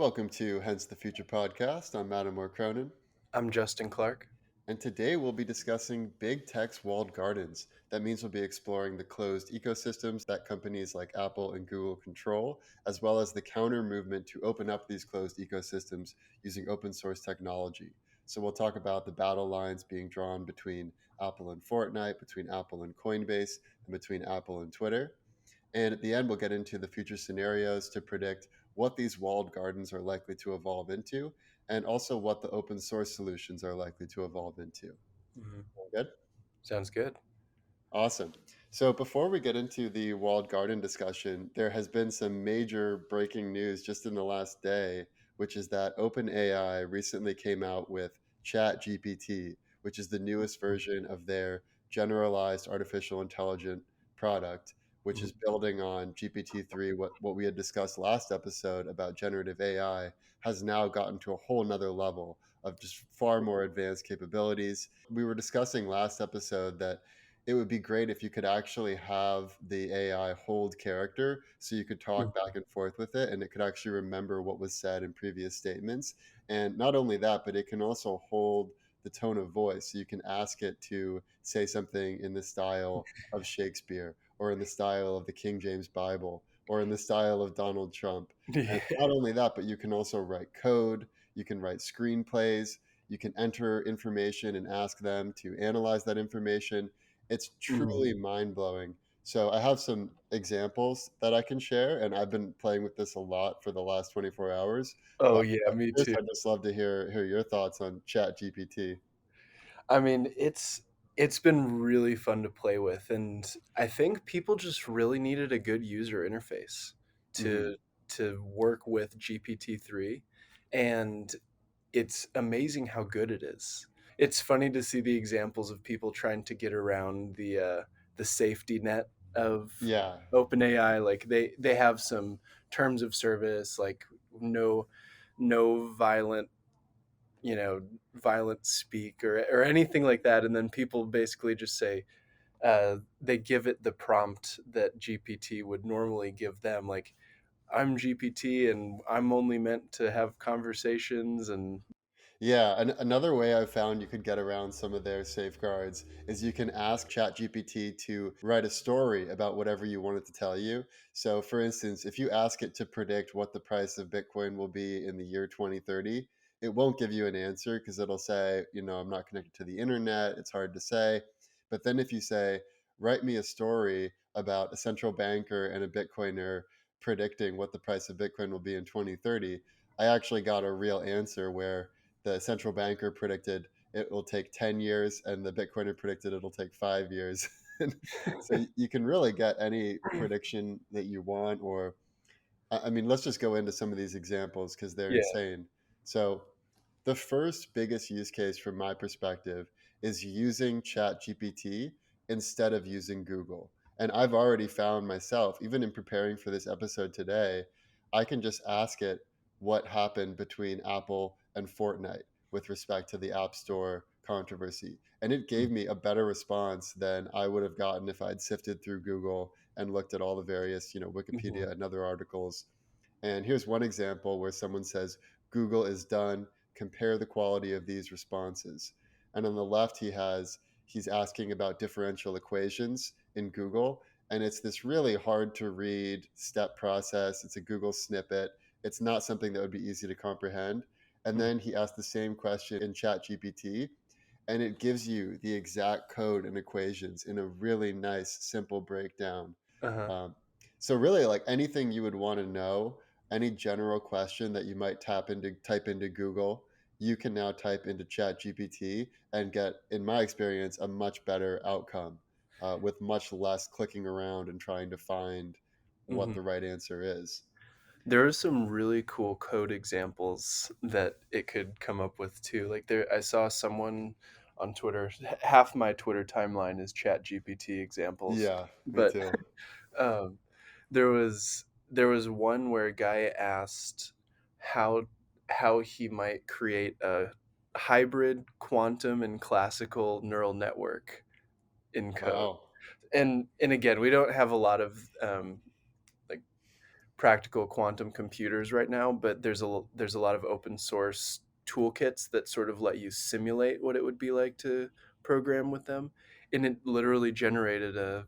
Welcome to Hence the Future podcast. I'm Mattimore Cronin, I'm Justin Clark. and today we'll be discussing big tech's walled gardens. That means we'll be exploring the closed ecosystems that companies like Apple and Google control, as well as the counter movement to open up these closed ecosystems using open source technology. So we'll talk about the battle lines being drawn between Apple and Fortnite, between Apple and Coinbase, and between Apple and Twitter. And at the end, we'll get into the future scenarios to predict what these walled gardens are likely to evolve into, and also what the open source solutions are likely to evolve into. Mhm. All good? Sounds good. Awesome. So before we get into the walled garden discussion, there has been some major breaking news just in the last day, which is that OpenAI recently came out with ChatGPT, which is the newest version of their generalized artificial intelligence product, which Mhm. is building on GPT-3. What we had discussed last episode about generative AI has now gotten to a whole nother level of just far more advanced capabilities. We were discussing last episode that it would be great if you could actually have the AI hold character so you could talk Mhm. back and forth with it and it could actually remember what was said in previous statements. And not only that, but it can also hold the tone of voice. So you can ask it to say something in the style of Shakespeare or in the style of the King James Bible or in the style of Donald Trump. And not only that, but you can also write code, you can write screenplays, you can enter information and ask them to analyze that information. It's Mhm. truly mind blowing. So I have some examples that I can share, and I've been playing with this a lot for the last 24 hours. Oh But yeah, me first, too. I'd just love to hear your thoughts on Chat GPT. I mean, it's been really fun to play with, and I think people just really needed a good user interface Hmm. to work with GPT-3, and it's amazing how good it is. It's funny to see the examples of people trying to get around the safety net of Yeah, OpenAI. Like they have some terms of service, like no no violent violent speak or anything like that, and then people basically just say they give it the prompt that GPT would normally give them, like I'm GPT and I'm only meant to have conversations and yeah. And another way I've found you could get around some of their safeguards is you can ask ChatGPT to write a story about whatever you want it to tell you. So, for instance, if you ask it to predict what the price of Bitcoin will be in the year 2030, it won't give you an answer because it'll say, I'm not connected to the internet. It's hard to say. But then if you say, write me a story about a central banker and a Bitcoiner predicting what the price of Bitcoin will be in 2030, I actually got a real answer where the central banker predicted it will take 10 years and the Bitcoiner predicted it'll take 5 years. So you can really get any prediction that you want. Or, I mean, let's just go into some of these examples because they're yeah. insane. So, the first biggest use case from my perspective is using ChatGPT instead of using Google. And I've already found myself, even in preparing for this episode today, I can just ask it what happened between Apple and Fortnite with respect to the App Store controversy. And it gave me a better response than I would have gotten if I'd sifted through Google and looked at all the various, Mhm. Wikipedia and other articles. And here's one example where someone says, Google is done, compare the quality of these responses. And on the left, he's asking about differential equations in Google. And it's this really hard to read step process. It's a Google snippet. It's not something that would be easy to comprehend. And then he asked the same question in ChatGPT, and it gives you the exact code and equations in a really nice, simple breakdown. Uh-huh. Um, so really, like anything you would want to know, any general question that you might type into Google, you can now type into ChatGPT and get, in my experience, a much better outcome with much less clicking around and trying to find what Mhm. the right answer is. There are some really cool code examples that it could come up with too. Like I saw someone on Twitter. Half my Twitter timeline is Chat GPT examples, Yeah, me but too. um, there was one where a guy asked how how he might create a hybrid quantum and classical neural network in code. Wow. And again, we don't have a lot of like practical quantum computers right now, but there's a lot of open source toolkits that sort of let you simulate what it would be like to program with them, and it literally generated a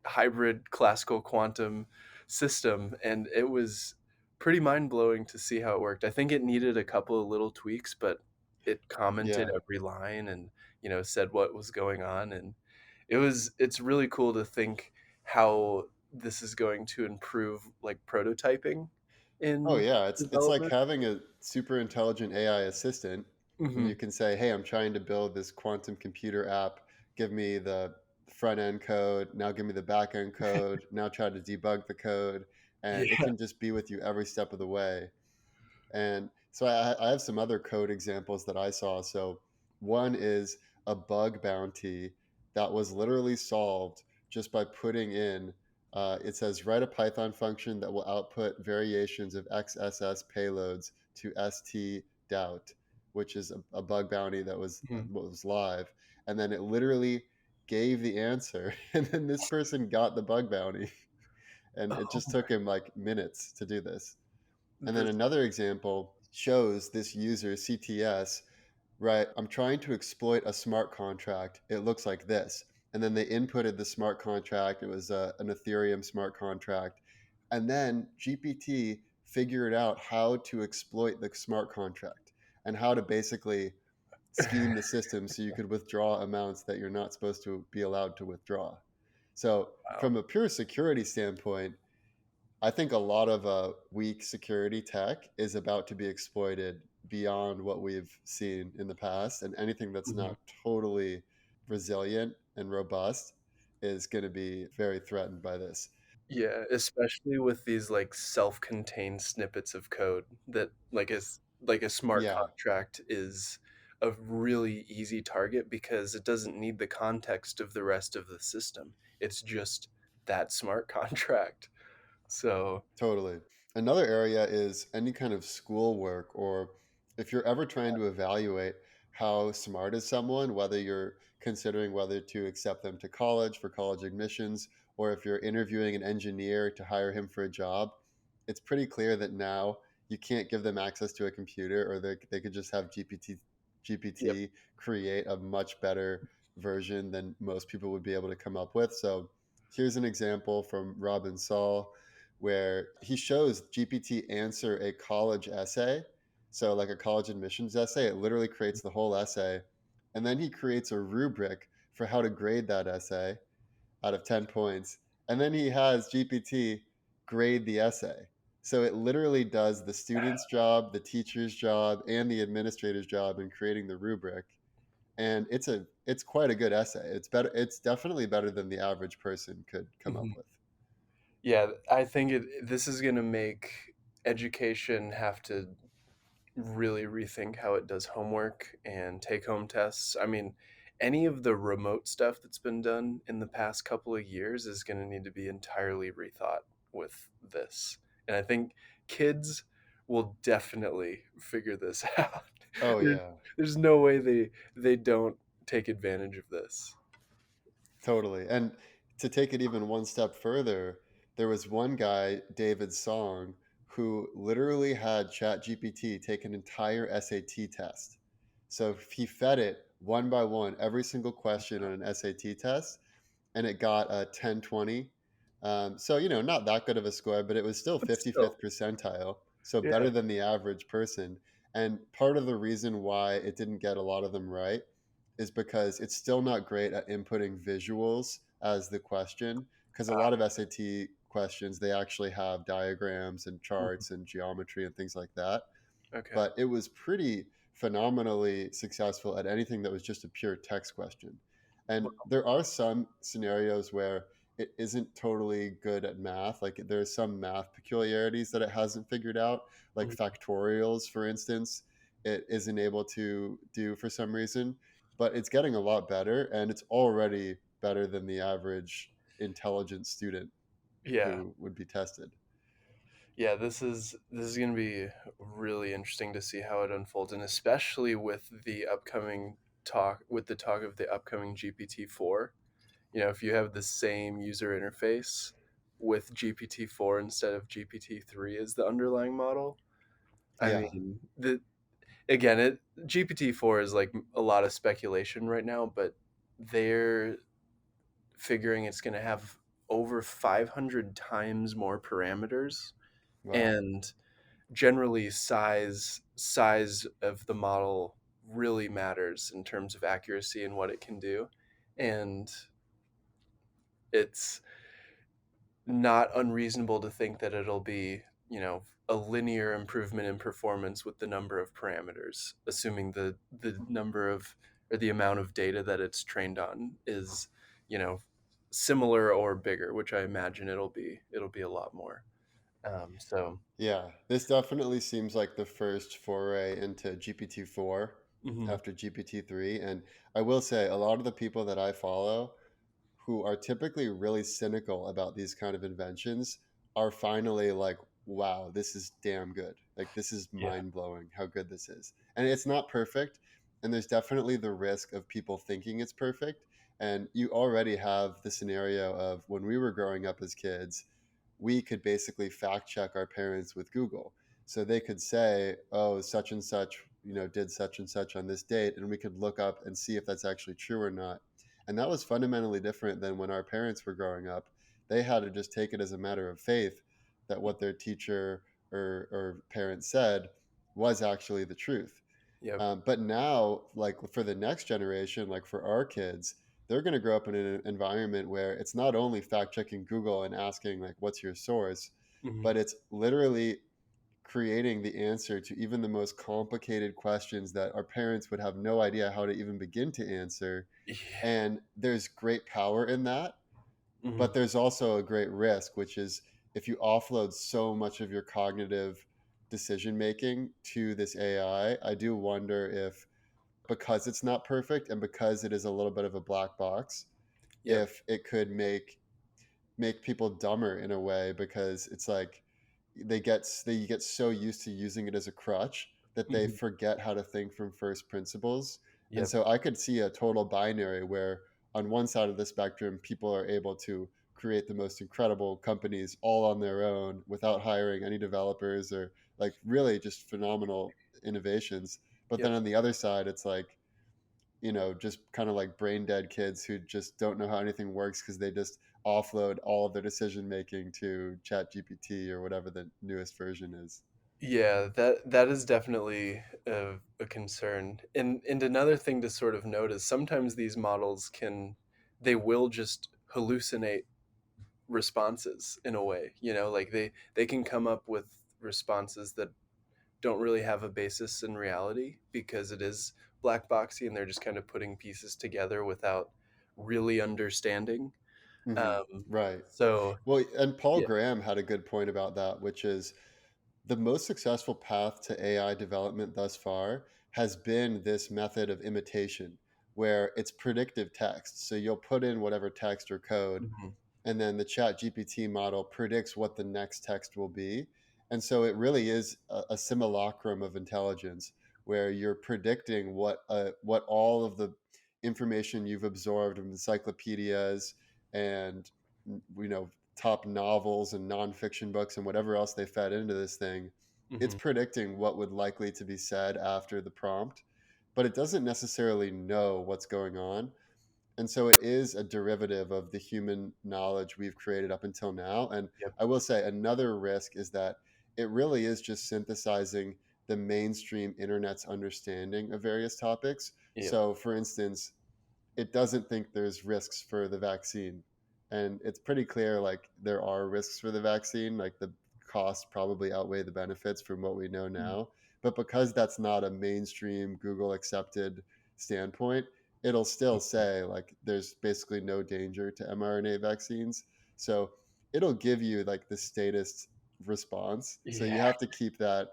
hybrid classical quantum system, and it was pretty mind-blowing to see how it worked. I think it needed a couple of little tweaks, but it commented Yeah. every line and, said what was going on, and it's really cool to think how this is going to improve, like, prototyping Oh in yeah, it's like development. having a super intelligent AI assistant, and you Mhm. can say, "Hey, I'm trying to build this quantum computer app. Give me the front end code. Now give me the back end code. Now try to debug the code." And it Yeah. can just be with you every step of the way. And so I have some other code examples that I saw. So one is a bug bounty that was literally solved just by putting in, it says, write a Python function that will output variations of XSS payloads to stdout, which is a bug bounty that Mhm. was live. And then it literally gave the answer. And then this person got the bug bounty. And it Oh just my took him like minutes to do this. And then this another example shows this user CTS, right? I'm trying to exploit a smart contract. It looks like this. And then they inputted the smart contract. It was an Ethereum smart contract. And then GPT figured out how to exploit the smart contract and how to basically scheme the system so you could withdraw amounts that you're not supposed to be allowed to withdraw. So, Wow. from a pure security standpoint, I think a lot of weak security tech is about to be exploited beyond what we've seen in the past, and anything that's Mhm. not totally resilient and robust is going to be very threatened by this. Yeah, especially with these, like, self-contained snippets of code that, like a smart Yeah, contract is a really easy target because it doesn't need the context of the rest of the system. It's just that smart contract. So, totally. Another area is any kind of schoolwork, or if you're ever trying to evaluate how smart is someone, whether you're considering whether to accept them to college for college admissions, or if you're interviewing an engineer to hire him for a job, it's pretty clear that now you can't give them access to a computer, or they could just have yep. GPT create a much better version than most people would be able to come up with. So here's an example from Robin Saul where he shows GPT answer a college essay. So, like a college admissions essay, it literally creates the whole essay. And then he creates a rubric for how to grade that essay out of 10 points. And then he has GPT grade the essay. So it literally does the student's job, the teacher's job, and the administrator's job in creating the rubric. And it's quite a good essay. It's better. It's definitely better than the average person could come up Mhm. with. Yeah, I think this is gonna make education have to really rethink how it does homework and take home tests. I mean, any of the remote stuff that's been done in the past couple of years is going to need to be entirely rethought with this. And I think kids will definitely figure this out. Oh there's, yeah. there's no way they don't take advantage of this. Totally. And to take it even one step further, there was one guy, David Song, who literally had ChatGPT take an entire SAT test. So he fed it one by one every single question on an SAT test, and it got a 1020. So, not that good of a score, but it was still But still, 55th percentile. So yeah. better than the average person. And part of the reason why it didn't get a lot of them right is because it's still not great at inputting visuals as the question. Because a lot of SAT questions, they actually have diagrams and Mhm. charts and geometry and things like that, Okay. but it was pretty phenomenally successful at anything that was just a pure text question. And Well, there are some scenarios where it isn't totally good at math. Like there's some math peculiarities that it hasn't figured out, like mhm. factorials, for instance, it isn't able to do for some reason, but it's getting a lot better and it's already better than the average intelligent student Yeah. who would be tested. Yeah, this is going to be really interesting to see how it unfolds, and especially with the talk of the upcoming GPT-4. If you have the same user interface, with GPT-4 instead of GPT-3 as the underlying model. I Yeah. mean, the again, it GPT-4 is like a lot of speculation right now, but they're figuring it's going to have over 500 times more parameters, Wow. and generally size of the model really matters in terms of accuracy and what it can do. And it's not unreasonable to think that it'll be, a linear improvement in performance with the number of parameters, assuming the number of, or the amount of data that it's trained on is, you know, similar or bigger, which I imagine it'll be a lot more. So Yeah, this definitely seems like the first foray into GPT-4 mhm, after GPT-3. And I will say, a lot of the people that I follow who are typically really cynical about these kind of inventions are finally like, wow, this is damn good. Like, this is yeah, mind blowing how good this is. And it's not perfect. And there's definitely the risk of people thinking it's perfect. And you already have the scenario of when we were growing up as kids, we could basically fact check our parents with Google. So they could say, oh, such and such, did such and such on this date. And we could look up and see if that's actually true or not. And that was fundamentally different than when our parents were growing up. They had to just take it as a matter of faith that what their teacher or parent said was actually the truth. yep, But now, like for the next generation, like for our kids, they're going to grow up in an environment where it's not only fact checking Google and asking, like, what's your source, mhm, but it's literally creating the answer to even the most complicated questions that our parents would have no idea how to even begin to answer. yeah, And there's great power in that, mhm, but there's also a great risk, which is if you offload so much of your cognitive decision making to this AI, I do wonder if, because it's not perfect and because it is a little bit of a black box, yep, if it could make people dumber in a way, because it's like they get so used to using it as a crutch that they mhm, forget how to think from first principles. And yep, so I could see a total binary where on one side of the spectrum people are able to create the most incredible companies all on their own without hiring any developers, or like really just phenomenal innovations. But then yep. on the other side it's like, just kind of like brain dead kids who just don't know how anything works because they just offload all of their decision making to Chat GPT or whatever the newest version is. Yeah, that is definitely a concern. And another thing to sort of note is sometimes these models they will just hallucinate responses in a way, like they can come up with responses that don't really have a basis in reality because it is black boxy and they're just kind of putting pieces together without really understanding. Hmm. Um, Right. so Well, and Paul yeah. Graham had a good point about that, which is the most successful path to AI development thus far has been this method of imitation, where it's predictive text. So you'll put in whatever text or code, Mhm. and then the chat gpt model predicts what the next text will be. And so it really is a simulacrum of intelligence, where you're predicting what all of the information you've absorbed from encyclopedias and top novels and nonfiction books and whatever else they fed into this thing. It's Mhm. predicting what would likely to be said after the prompt, but it doesn't necessarily know what's going on. And so it is a derivative of the human knowledge we've created up until now. And Yep. I will say another risk is that it really is just synthesizing the mainstream internet's understanding of various topics. Yep. So, for instance, it doesn't think there's risks for the vaccine. And it's pretty clear like there are risks for the vaccine, like the costs probably outweigh the benefits from what we know Mhm. now. But because that's not a mainstream Google accepted standpoint, it'll still Mhm. say like there's basically no danger to mRNA vaccines. So it'll give you like the statist response. So Yeah. you have to keep that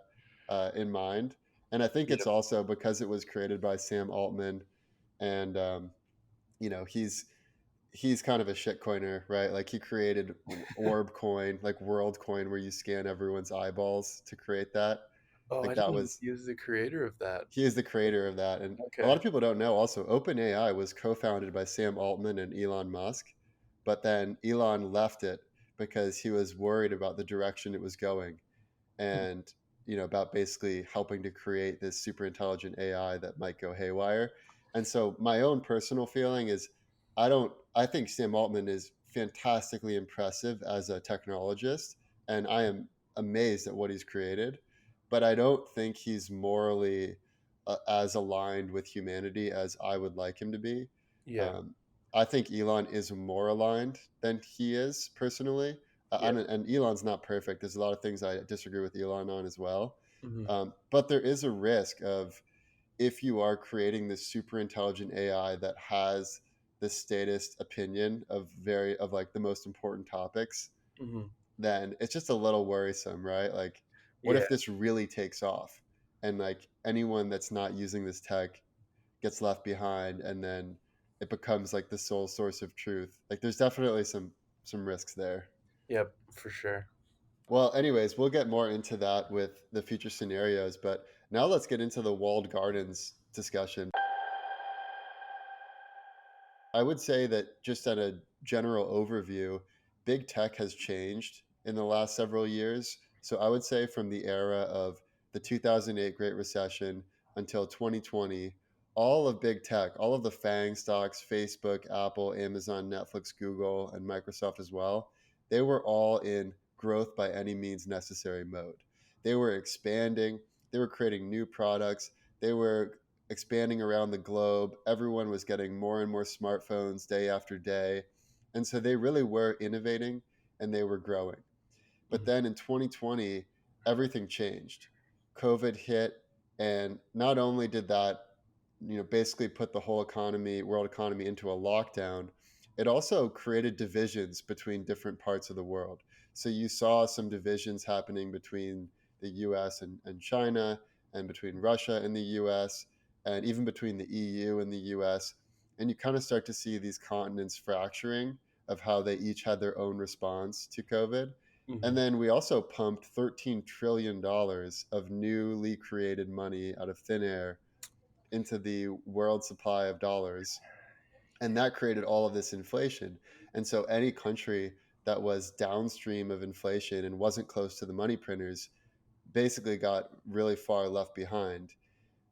in mind. And I think it's Yep. also because it was created by Sam Altman, and he's kind of a shit coiner, right? Like he created Orb Coin, like World Coin, where you scan everyone's eyeballs to create that. Oh, Like I that didn't know was he was the creator of that. he is the creator of that. And a lot Okay. of people don't know also OpenAI was co-founded by Sam Altman and Elon Musk, but then Elon left it because he was worried about the direction it was going, and about basically helping to create this super intelligent AI that might go haywire. And so my own personal feeling is I think Sam Altman is fantastically impressive as a technologist, and I am amazed at what he's created, but I don't think he's morally as aligned with humanity as I would like him to be. Yeah. um, I think Elon is more aligned than he is personally. Yeah. And Elon's not perfect. There's a lot of things I disagree with Elon on as well. Hmm. But there is a risk of, if you are creating this super intelligent AI that has the statist opinion of like the most important topics, Hmm. then it's just a little worrisome, right? Like, what Yeah. if this really takes off and like anyone that's not using this tech gets left behind, and then it becomes like the sole source of truth? Like, there's definitely some risks there. Yep. For sure. Well, anyways, we'll get more into that with the future scenarios, but now let's get into the walled gardens discussion. I would say that, just at a general overview, big tech has changed in the last several years. So I would say, from the era of the 2008 Great Recession until 2020, all of big tech, all of the FANG stocks, Facebook, Apple, Amazon, Netflix, Google, and Microsoft as well, they were all in growth by any means necessary mode. They were expanding, they were creating new products, they were expanding around the globe. Everyone was getting more and more smartphones day after day. And so they really were innovating and they were growing. But Hmm. then in 2020, everything changed. COVID hit, and not only did that, basically put the whole world economy into a lockdown, it also created divisions between different parts of the world. So you saw some divisions happening between the US and China, and between Russia and the US, and even between the EU and the US. And you kind of start to see these continents fracturing of how they each had their own response to COVID. And Hmm. then we also pumped $13 trillion of newly created money out of thin air into the world supply of dollars. And that created all of this inflation. And so any country that was downstream of inflation and wasn't close to the money printers basically got really far left behind.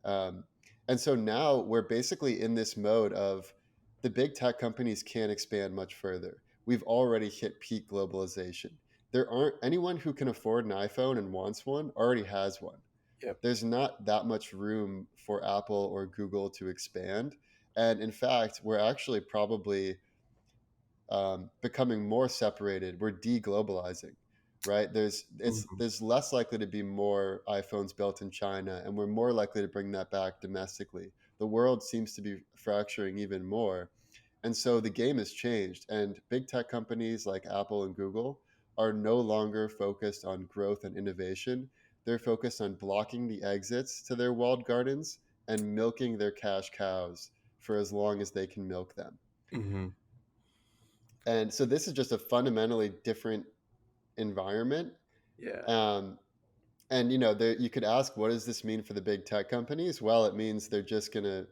Um, and so now we're basically in this mode of, the big tech companies can't expand much further. We've already hit peak globalization. There aren't anyone who can afford an iPhone and wants one already has one. Yep. There's not that much room for Apple or Google to expand. And in fact, we're actually probably becoming more separated. We're deglobalizing, right? Hmm. There's less likely to be more iPhones built in China, and we're more likely to bring that back domestically. The world seems to be fracturing even more, and so the game has changed. And big tech companies like Apple and Google are no longer focused on growth and innovation. They're focused on blocking the exits to their walled gardens and milking their cash cows for as long as they can milk them. Hmm. And so this is just a fundamentally different environment. Yeah. Um, and you could ask, what does this mean for the big tech companies? Well, it means they're just going to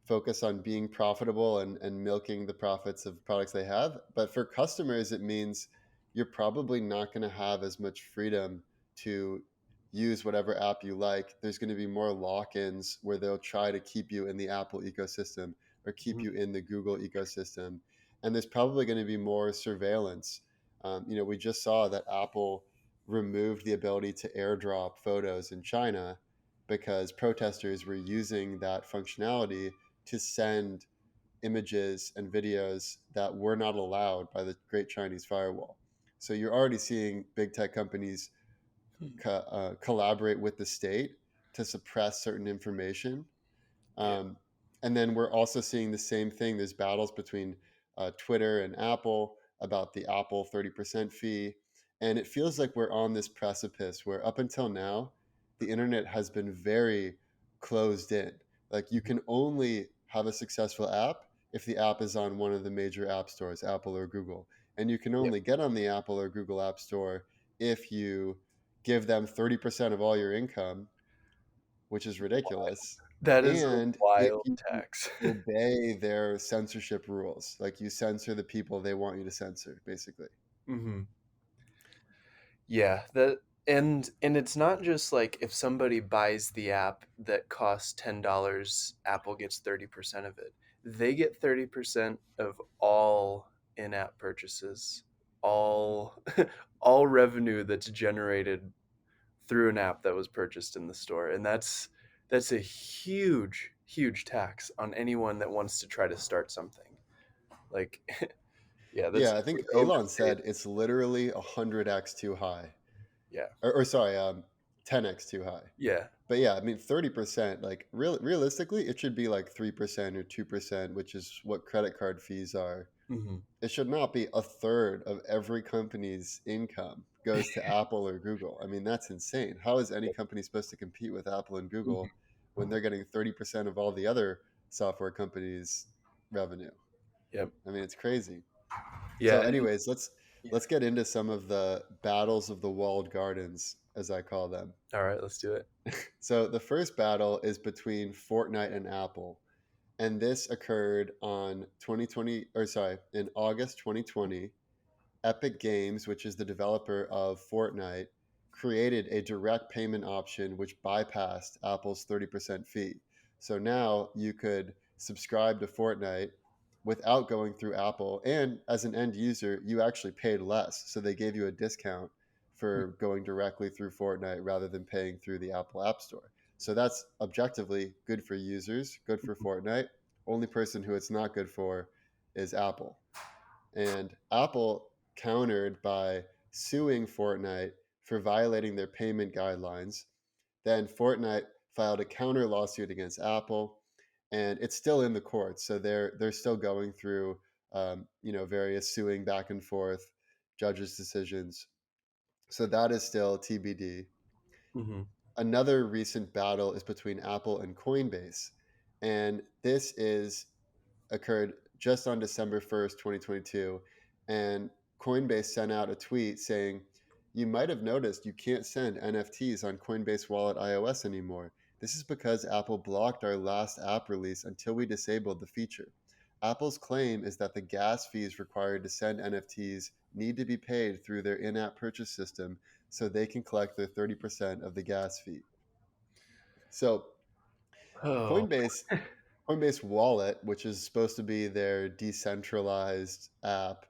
focus on being profitable and milking the profits of products they have. But for customers, it means you're probably not going to have as much freedom to use whatever app you like. There's going to be more lock-ins where they'll try to keep you in the Apple ecosystem or keep Hmm. you in the Google ecosystem. And there's probably going to be more surveillance. We just saw that Apple removed the ability to airdrop photos in China because protesters were using that functionality to send images and videos that were not allowed by the Great Chinese Firewall. So you're already seeing big tech companies collaborate with the state to suppress certain information. Yeah. um, and then we're also seeing the same thing. There's battles between Twitter and Apple about the Apple 30% fee. And it feels like we're on this precipice where, up until now, the internet has been very closed in. Like, you can only have a successful app if the app is on one of the major app stores, Apple or Google. And you can Yep. only get on the Apple or Google App Store if you give them 30% of all your income, which is ridiculous. That is a And if wild you tax. obey their censorship rules, like, you censor the people they want you to censor, basically. Hmm. Yeah, that and it's not just like if somebody buys the app that costs $10, Apple gets 30% of it. They get 30% of all in-app purchases, all all revenue that's generated through an app that was purchased in the store. And that's a huge, huge tax on anyone that wants to try to start something. Like, yeah, that's Yeah, I think Elon overpaid. said it's literally 100x too high. Yeah. Or sorry, 10x too high. Yeah. But yeah, I mean, 30%, like realistically, it should be like 3% or 2%, which is what credit card fees are. Hmm. It should not be a third of every company's income goes to Apple or Google. I mean, that's insane. How is any company supposed to compete with Apple and Google Hmm. when they're getting 30% of all the other software companies' revenue? Yep. I mean, it's crazy. Yeah. So, And anyways, yeah. let's get into some of the battles of the walled gardens, as I call them. All right, let's do it. So, the first battle is between Fortnite and Apple, and this occurred on 2020, or sorry, in August 2020. Epic Games, which is the developer of Fortnite, created a direct payment option which bypassed Apple's 30% fee. So now you could subscribe to Fortnite without going through Apple. And as an end user, you actually paid less. So they gave you a discount for going directly through Fortnite rather than paying through the Apple App Store. So that's objectively good for users, good for Fortnite. Only person who it's not good for is Apple. And Apple countered by suing Fortnite for violating their payment guidelines. Then Fortnite filed a counter lawsuit against Apple, and it's still in the courts. So they're still going through various suing back and forth, judges' decisions. So that is still TBD. Mm-hmm. Another recent battle is between Apple and Coinbase, and this is occurred just on December 1st, 2022. And Coinbase sent out a tweet saying, "You might have noticed you can't send NFTs on Coinbase Wallet iOS anymore. This is because Apple blocked our last app release until we disabled the feature. Apple's claim is that the gas fees required to send NFTs need to be paid through their in app purchase system so they can collect their 30% of the gas fee." So, Oh. Coinbase Coinbase Wallet, which is supposed to be their decentralized app,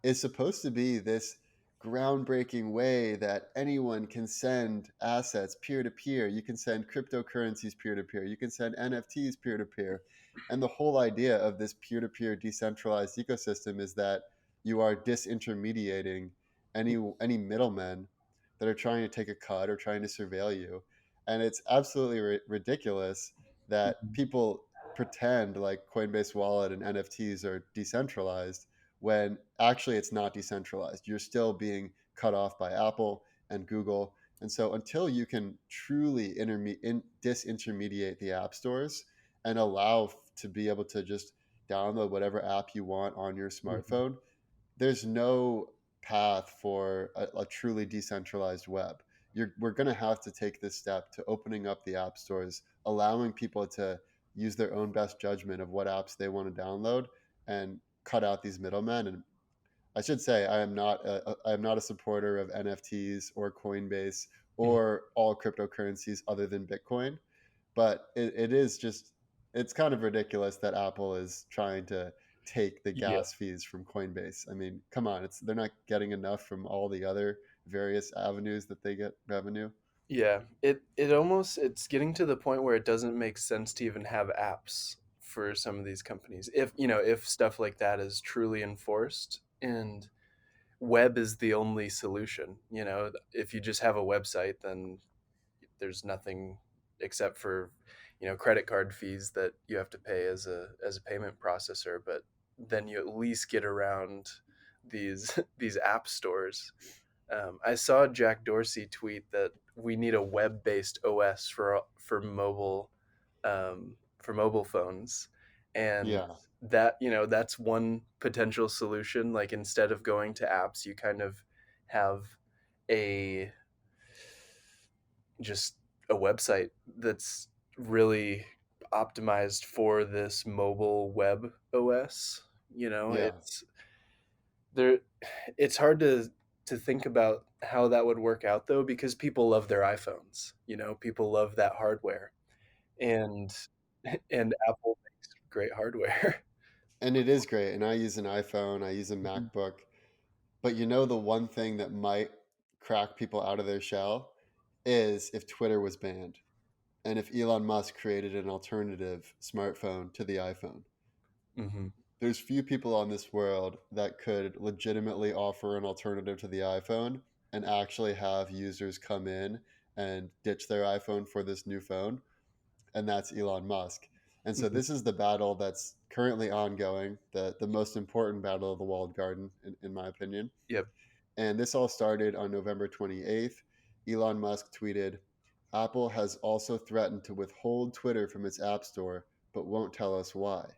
is supposed to be this groundbreaking way that anyone can send assets peer to peer. You can send cryptocurrencies peer to peer. You can send NFTs peer to peer. And the whole idea of this peer to peer decentralized ecosystem is that you are disintermediating any middlemen that are trying to take a cut or trying to surveil you. And it's absolutely ridiculous that Mhm. people pretend like Coinbase Wallet and NFTs are decentralized when actually it's not decentralized. You're still being cut off by Apple and Google. And so until you can truly disintermediate the app stores and allow to be able to just download whatever app you want on your Mhm. smartphone, there's no path for a truly decentralized web. We're going to have to take this step to opening up the app stores, allowing people to use their own best judgment of what apps they want to download and cut out these middlemen. And I should say I am not a supporter of NFTs or Coinbase Mhm. or all cryptocurrencies other than Bitcoin, but it is just it's kind of ridiculous that Apple is trying to take the Yeah. gas fees from Coinbase. I mean, come on, it's they're not getting enough from all the other various avenues that they get revenue. Yeah. It almost it's getting to the point where it doesn't make sense to even have apps for some of these companies. If, if stuff like that is truly enforced and web is the only solution, if you just have a website, then there's nothing except for, credit card fees that you have to pay as a payment processor, but then you at least get around these these app stores. I saw Jack Dorsey tweet that we need a web-based OS for mobile phones, and Yeah, that that's one potential solution. Like instead of going to apps, you kind of have a just a website that's really optimized for this mobile web OS. yeah, It's there. It's hard to to think about how that would work out though, because people love their iPhones. People love that hardware, and and Apple makes great hardware. And it is great. And I use an iPhone, I use a Mhm. MacBook. But you know, the one thing that might crack people out of their shell is if Twitter was banned and if Elon Musk created an alternative smartphone to the iPhone. Mhm. There's few people on this world that could legitimately offer an alternative to the iPhone and actually have users come in and ditch their iPhone for this new phone, and that's Elon Musk. And so Mhm. this is the battle that's currently ongoing, the most important battle of the walled garden, in my opinion. Yep. And this all started on November 28th. Elon Musk tweeted, Apple has also threatened to withhold Twitter from its App Store, but won't tell us why.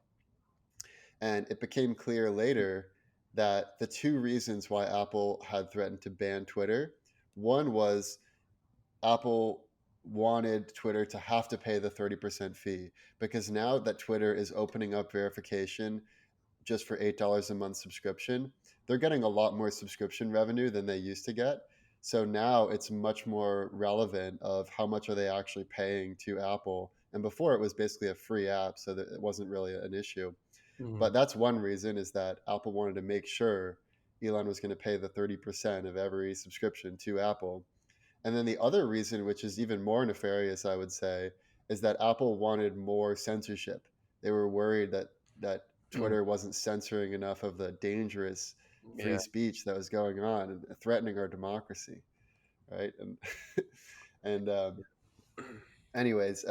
And it became clear later that the two reasons why Apple had threatened to ban Twitter, one was Apple wanted Twitter to have to pay the 30% fee because now that Twitter is opening up verification just for $8 a month subscription, they're getting a lot more subscription revenue than they used to get. So now it's much more relevant of how much are they actually paying to Apple. And before it was basically a free app, so that it wasn't really an issue. Mhm. But that's one reason is that Apple wanted to make sure Elon was going to pay the 30% of every subscription to Apple. And then the other reason, which is even more nefarious, I would say, is that Apple wanted more censorship. They were worried that Mm. Twitter wasn't censoring enough of the dangerous free Yeah. speech that was going on and threatening our democracy, right? And and anyways,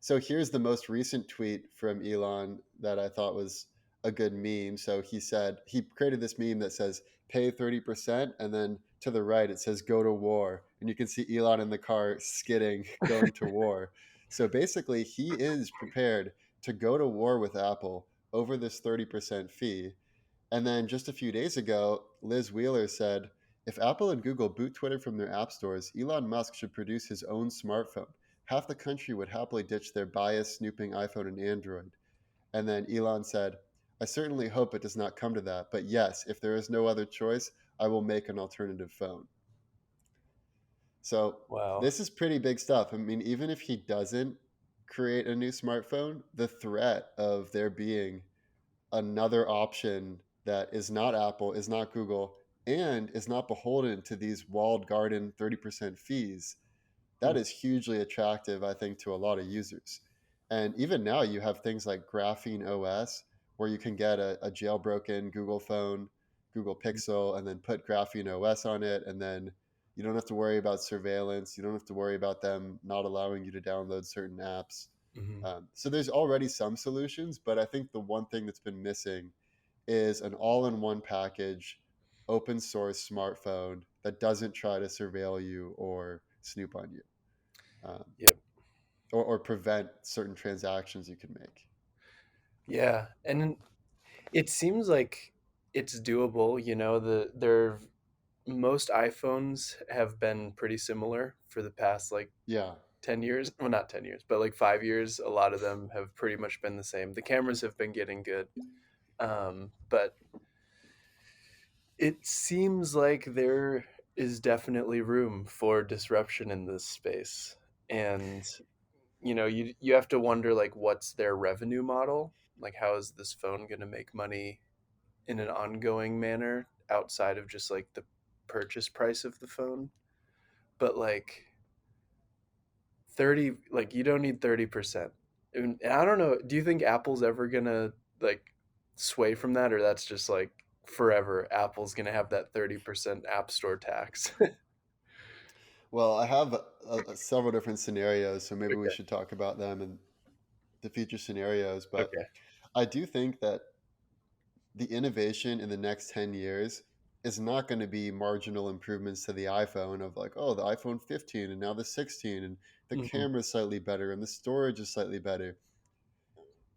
so here's the most recent tweet from Elon that I thought was a good meme. So he said he created this meme that says pay 30%, and then to the right it says go to war. And you can see Elon in the car skidding, going to war. So basically, he is prepared to go to war with Apple over this 30% fee. And then just a few days ago, Liz Wheeler said, if Apple and Google boot Twitter from their app stores, Elon Musk should produce his own smartphone. Half the country would happily ditch their bias snooping iPhone and Android. And then Elon said, I certainly hope it does not come to that, but yes, if there is no other choice, I will make an alternative phone. So Wow. this is pretty big stuff. I mean, even if he doesn't create a new smartphone, the threat of there being another option that is not Apple, is not Google, and is not beholden to these walled garden 30% fees, Mm. that is hugely attractive, I think, to a lot of users. And even now, you have things like Graphene OS, where you can get a jailbroken Google phone, Google Pixel, and then put Graphene OS on it. And then you don't have to worry about surveillance. You don't have to worry about them not allowing you to download certain apps. Mhm. So there's already some solutions, but I think the one thing that's been missing is an all-in-one package, open source smartphone that doesn't try to surveil you or snoop on you, um, Yep. or prevent certain transactions you can make. Yeah, and it seems like it's doable. Most iPhones have been pretty similar for the past like Yeah. 10 years. Well, not 10 years, but like 5 years. A lot of them have pretty much been the same. The cameras have been getting good. But it seems like there is definitely room for disruption in this space. And you have to wonder like what's their revenue model? Like how is this phone going to make money in an ongoing manner outside of just like the purchase price of the phone? But like 30, like you don't need 30%. And I don't know, do you think Apple's ever going to like sway from that, or that's just like forever Apple's going to have that 30% app store tax? Well, I have several different scenarios, so maybe we Okay. should talk about them and the future scenarios. But Okay. I do think that the innovation in the next 10 years is not going to be marginal improvements to the iPhone of like, oh, the iPhone 15 and now the 16 and the Hmm. camera's slightly better and the storage is slightly better.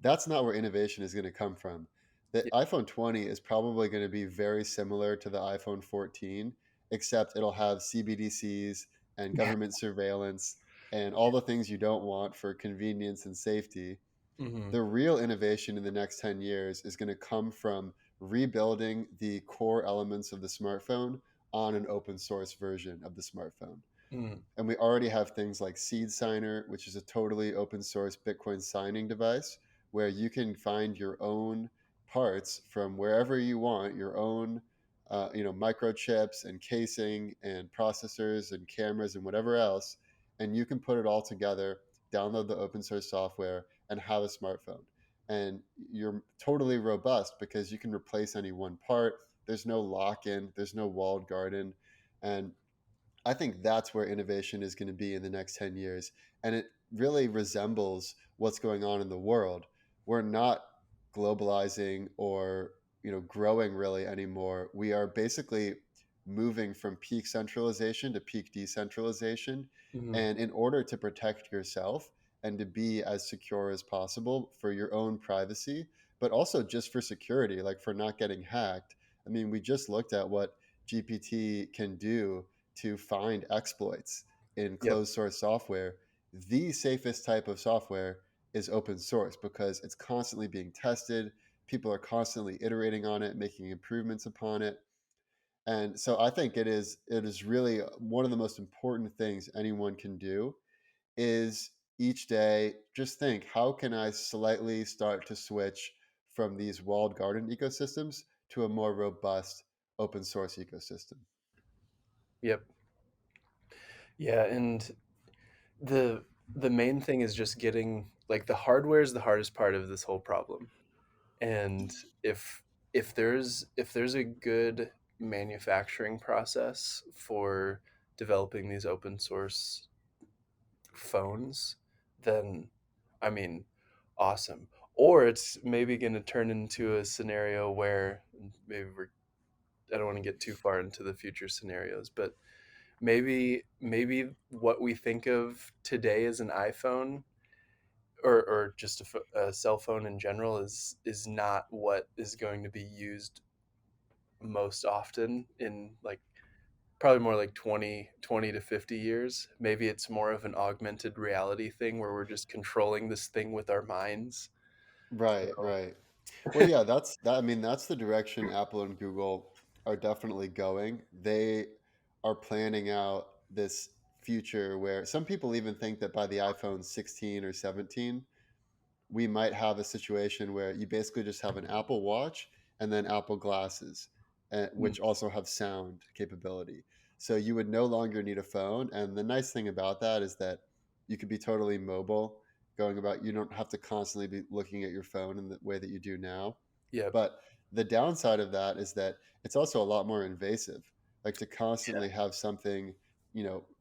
That's not where innovation is going to come from. The Yeah. iPhone 20 is probably going to be very similar to the iPhone 14, except it'll have CBDCs and Yeah. government surveillance and all the things you don't want for convenience and safety. Hmm. The real innovation in the next 10 years is going to come from rebuilding the core elements of the smartphone on an open source version of the smartphone. Mm, And we already have things like Seed Signer, which is a totally open source Bitcoin signing device where you can find your own parts from wherever you want, your own microchips and casing and processors and cameras and whatever else, and you can put it all together, download the open source software, and have a smartphone. And you're totally robust because you can replace any one part. There's no lock in, there's no walled garden. And I think that's where innovation is going to be in the next 10 years. And it really resembles what's going on in the world. We're not globalizing or growing really anymore. We are basically moving from peak centralization to peak decentralization. mhm. And in order to protect yourself and to be as secure as possible for your own privacy, but also just for security, like for not getting hacked. I mean, we just looked at what GPT can do to find exploits in Yep. closed source software. The safest type of software is open source because it's constantly being tested. People are constantly iterating on it, making improvements upon it. And so I think it is really one of the most important things anyone can do is each day just think, how can I slightly start to switch from these walled garden ecosystems to a more robust open source ecosystem? Yep. Yeah, and the the main thing is just getting like the hardware is the hardest part of this whole problem. And if if there's a good manufacturing process for developing these open source phones, then I mean, awesome. Or it's maybe going to turn into a scenario where maybe I don't want to get too far into the future scenarios, but maybe what we think of today as an iPhone or just a cell phone in general is not what is going to be used most often in like probably more like 20 to 50 years. Maybe it's more of an augmented reality thing where we're just controlling this thing with our minds. Right, So, right. Well, yeah, that's that. I mean, that's the direction Apple and Google are definitely going. They are planning out this future where some people even think that by the iPhone 16 or 17, we might have a situation where you basically just have an Apple Watch and then Apple glasses, mm, which also have sound capability. So you would no longer need a phone. And the nice thing about that is that you could be totally mobile going about, you don't have to constantly be looking at your phone in the way that you do now. yep. But the downside of that is that it's also a lot more invasive. Like to Yeah. constantly have something,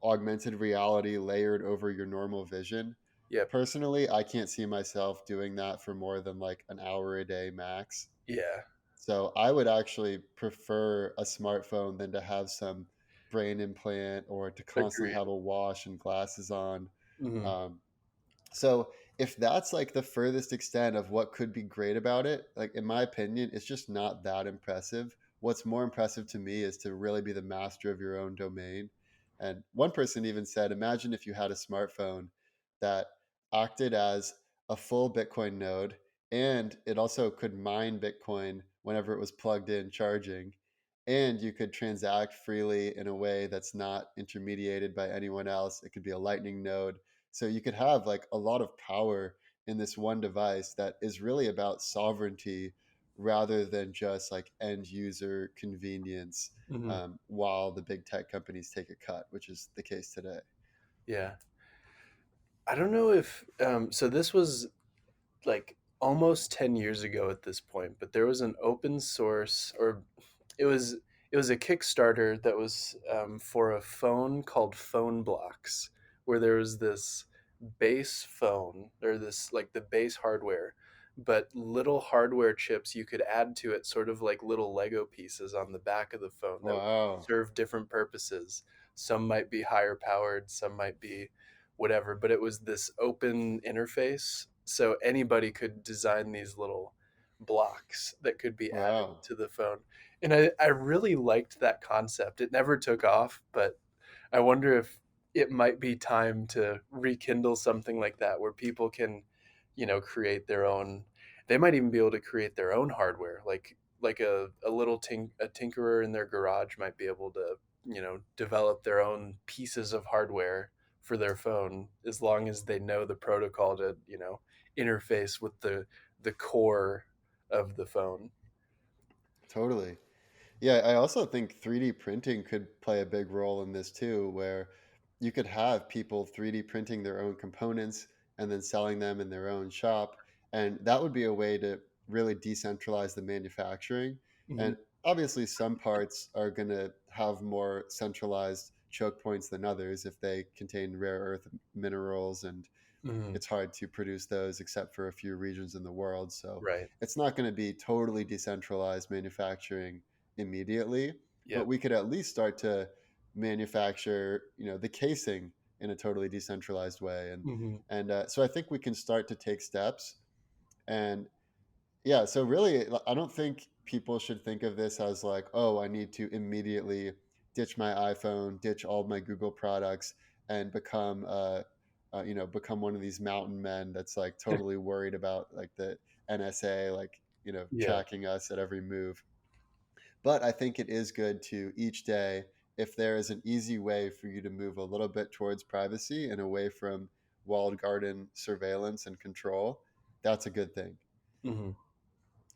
augmented reality layered over your normal vision. Yep. Personally, I can't see myself doing that for more than like an hour a day max. Yeah. So I would actually prefer a smartphone than to have some brain implant or to constantly Agreed. have a wash and glasses on. Hmm. Um, so if that's like the furthest extent of what could be great about it, like in my opinion, it's just not that impressive. What's more impressive to me is to really be the master of your own domain. And one person even said, imagine if you had a smartphone that acted as a full Bitcoin node and it also could mine Bitcoin whenever it was plugged in charging. And you could transact freely in a way that's not intermediated by anyone else. It could be a Lightning node, so you could have like a lot of power in this one device that is really about sovereignty rather than just like end user convenience, Hmm. while the big tech companies take a cut, which is the case today. Yeah. I don't know if so this was like almost 10 years ago at this point, but there was an open source or it was it was a Kickstarter that was for a phone called Phone Blocks, where there was this base phone or this like the base hardware, but little hardware chips you could add to it, sort of like little Lego pieces on the back of the phone that would Wow. serve different purposes. Some might be higher powered, some might be whatever, but it was this open interface. So anybody could design these little blocks that could be added Wow. to the phone. And I really liked that concept. It never took off, but I wonder if it might be time to rekindle something like that where people can, create their own, they might even be able to create their own hardware. Like like a little a tinkerer in their garage might be able to, develop their own pieces of hardware for their phone as long as they know the protocol to, interface with the core of the phone. Totally. Yeah, I also think 3D printing could play a big role in this too, where you could have people 3D printing their own components and then selling them in their own shop. And that would be a way to really decentralize the manufacturing. Hmm. And obviously, some parts are going to have more centralized choke points than others if they contain rare earth minerals, and Hmm. it's hard to produce those except for a few regions in the world. So Right. it's not going to be totally decentralized manufacturing immediately, but Yep. we could at least start to manufacture, the casing in a totally decentralized way. And Hmm. so I think we can start to take steps. And yeah, so really, I don't think people should think of this as like, oh, I need to immediately ditch my iPhone, ditch all of my Google products, and become one of these mountain men that's like totally worried about like the NSA, like, Yeah. tracking us at every move. But I think it is good to each day, if there is an easy way for you to move a little bit towards privacy and away from walled garden surveillance and control, that's a good thing. Hmm.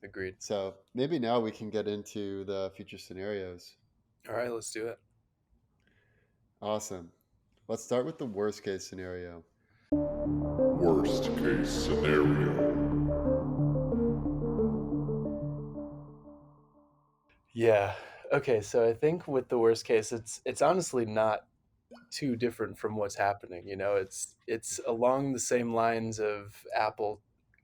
Agreed. So maybe now we can get into the future scenarios. All right, let's do it. Awesome. Let's start with the worst case scenario. Worst case scenario. Yeah. Okay, so I think with the worst case, it's honestly not too different from what's happening. It's along the same lines of Apple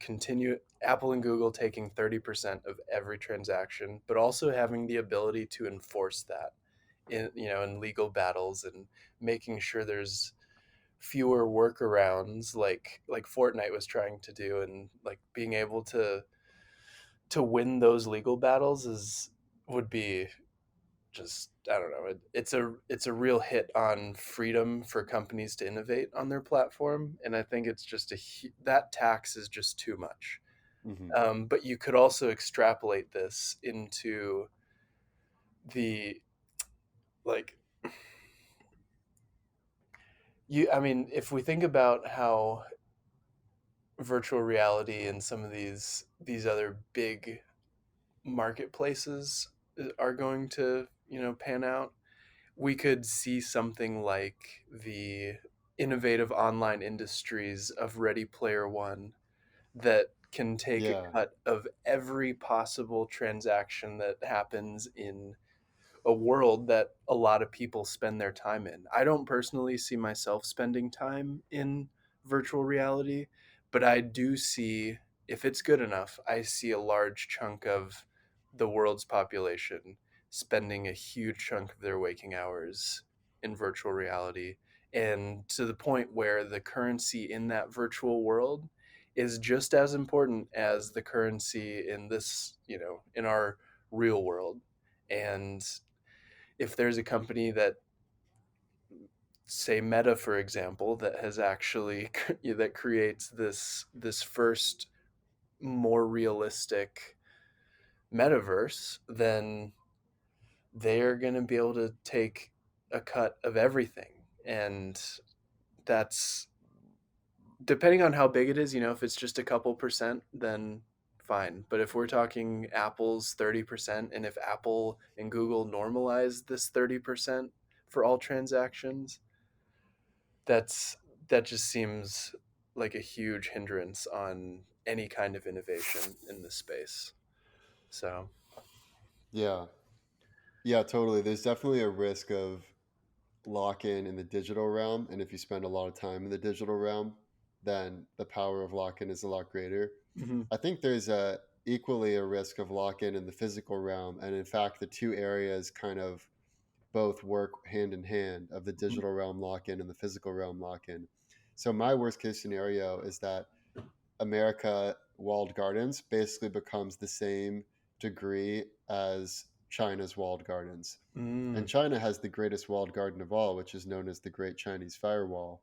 and Google taking 30% of every transaction, but also having the ability to enforce that in legal battles, and making sure there's fewer workarounds like Fortnite was trying to do, and like being able to win those legal battles is would be just, I don't know. It's a real hit on freedom for companies to innovate on their platform, and I think it's just that tax is just too much. Hmm. But you could also extrapolate this into the, like, I mean, if we think about how virtual reality and some of these other big marketplaces are going to, pan out, we could see something like the innovative online industries of Ready Player One that can take a Yeah. cut of every possible transaction that happens in a world that a lot of people spend their time in. I don't personally see myself spending time in virtual reality, but I do see, if it's good enough, I see a large chunk of the world's population spending a huge chunk of their waking hours in virtual reality. And to the point where the currency in that virtual world is just as important as the currency in this, in our real world. And if there's a company that, say Meta for example, that has actually that creates this first more realistic metaverse, then they're going to be able to take a cut of everything. And that's, depending on how big it is, if it's just a couple percent, then fine. But if we're talking Apple's 30%, and if Apple and Google normalize this 30% for all transactions, that's that just seems like a huge hindrance on any kind of innovation in this space. So, Yeah. Yeah, totally. There's definitely a risk of lock in the digital realm. And if you spend a lot of time in the digital realm, then the power of lock in is a lot greater. mhm. I think there's equally a risk of lock in the physical realm. And in fact, the two areas kind of both work hand in hand, of the digital realm lock in and the physical realm lock in. So my worst case scenario is that America walled gardens basically becomes the same degree as China's walled gardens. And Mm. China has the greatest walled garden of all, which is known as the Great Chinese Firewall.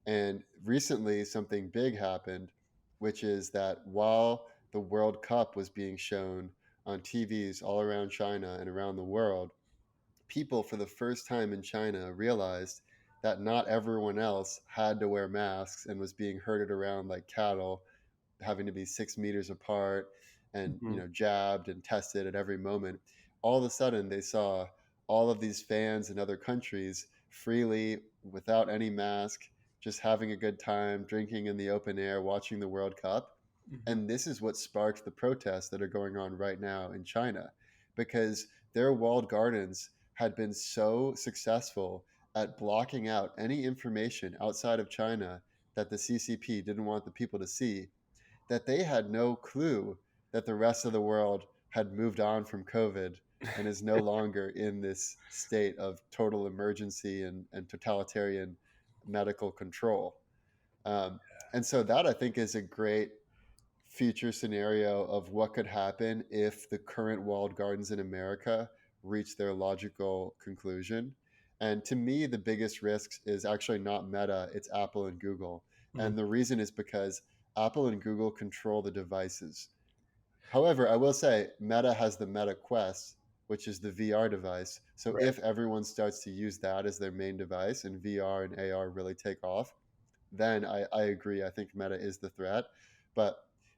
And recently, something big happened, which is that while the World Cup was being shown on TVs all around China and around the world, people for the first time in China realized that not everyone else had to wear masks and was being herded around like cattle, having to be 6 meters apart and Hmm. jabbed and tested at every moment. All of a sudden they saw all of these fans in other countries freely without any mask, just having a good time, drinking in the open air, watching the World Cup. Hmm. And this is what sparked the protests that are going on right now in China, because their walled gardens had been so successful at blocking out any information outside of China that the CCP didn't want the people to see, that they had no clue that the rest of the world had moved on from COVID and is no longer in this state of total emergency and totalitarian medical control. Um, and so that, I think, is a great future scenario of what could happen if the current walled gardens in America reach their logical conclusion. And to me, the biggest risks is actually not Meta, it's Apple and Google. Hmm. And the reason is because Apple and Google control the devices. However, I will say Meta has the Meta Quest, which is the VR device. So Right. if everyone starts to use that as their main device and VR and AR really take off, then I agree. I think Meta is the threat. But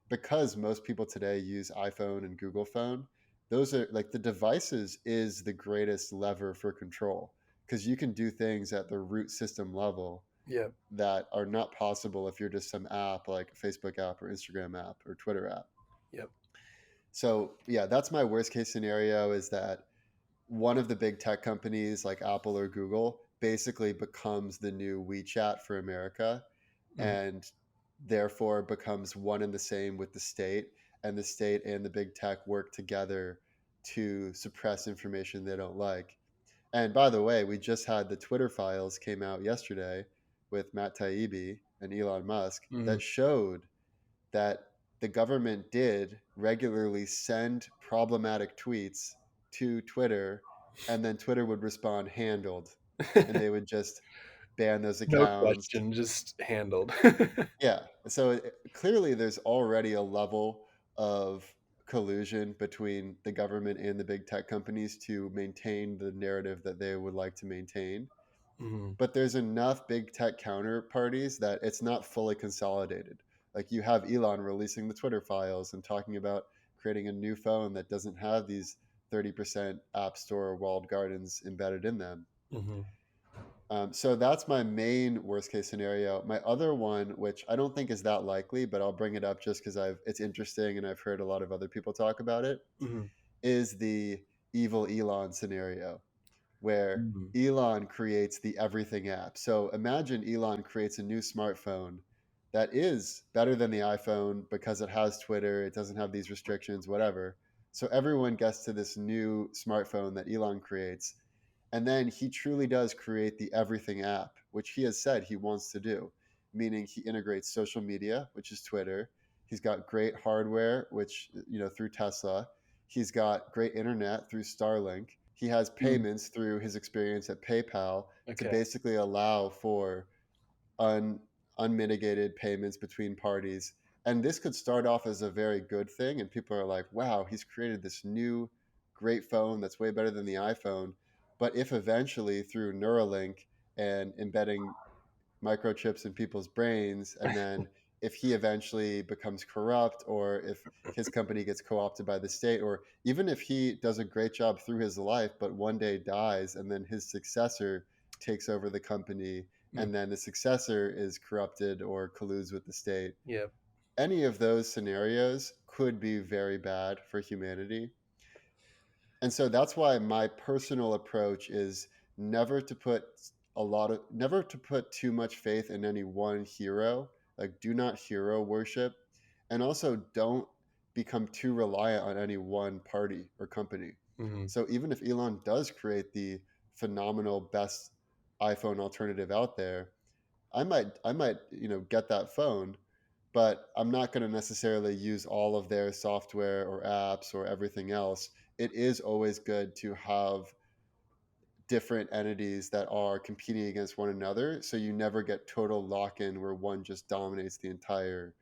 because most people today use iPhone and Google phone, those are like the devices is the greatest lever for control, because you can do things at the root system level Yep. that are not possible if you're just some app like a Facebook app or Instagram app or Twitter app. Yep. So yeah, that's my worst case scenario, is that one of the big tech companies like Apple or Google basically becomes the new WeChat for America, Hmm. and therefore becomes one and the same with the state, and the state and the big tech work together to suppress information they don't like. And by the way, we just had the Twitter files came out yesterday with Matt Taibbi and Elon Musk Hmm. that showed that the government did regularly send problematic tweets to Twitter, and then Twitter would respond handled, and they would just ban those No accounts. question, just handled. Yeah. So clearly there's already a level of collusion between the government and the big tech companies to maintain the narrative that they would like to maintain. Hmm. But there's enough big tech counterparties that it's not fully consolidated. Like you have Elon releasing the Twitter files and talking about creating a new phone that doesn't have these 30% App Store walled gardens embedded in them. Hmm. So that's my main worst case scenario. My other one, which I don't think is that likely, but I'll bring it up just because it's interesting and I've heard a lot of other people talk about it, Hmm. is the evil Elon scenario, where Hmm. Elon creates the everything app. So imagine Elon creates a new smartphone that is better than the iPhone because it has Twitter, it doesn't have these restrictions, whatever. So everyone gets to this new smartphone that Elon creates. And then he truly does create the everything app, which he has said he wants to do, meaning he integrates social media, which is Twitter. He's got great hardware, which, through Tesla. He's got great internet through Starlink. He has Hmm. payments through his experience at PayPal to Okay. basically allow for un, unmitigated payments between parties. And this could start off as a very good thing. And people are like, wow, he's created this new great phone that's way better than the iPhone. But if eventually through Neuralink and embedding microchips in people's brains, and then if he eventually becomes corrupt, or if his company gets co-opted by the state, or even if he does a great job through his life but one day dies and then his successor takes over the company, Mm. and then the successor is corrupted or colludes with the state, Yep. any of those scenarios could be very bad for humanity. And so that's why my personal approach is never to put never to put too much faith in any one hero. Like, do not hero worship, and also don't become too reliant on any one party or company. Hmm. So even if Elon does create the phenomenal best iPhone alternative out there, I might get that phone, but I'm not going to necessarily use all of their software or apps or everything else. It is always good to have different entities that are competing against one another, so you never get total lock-in where one just dominates the entire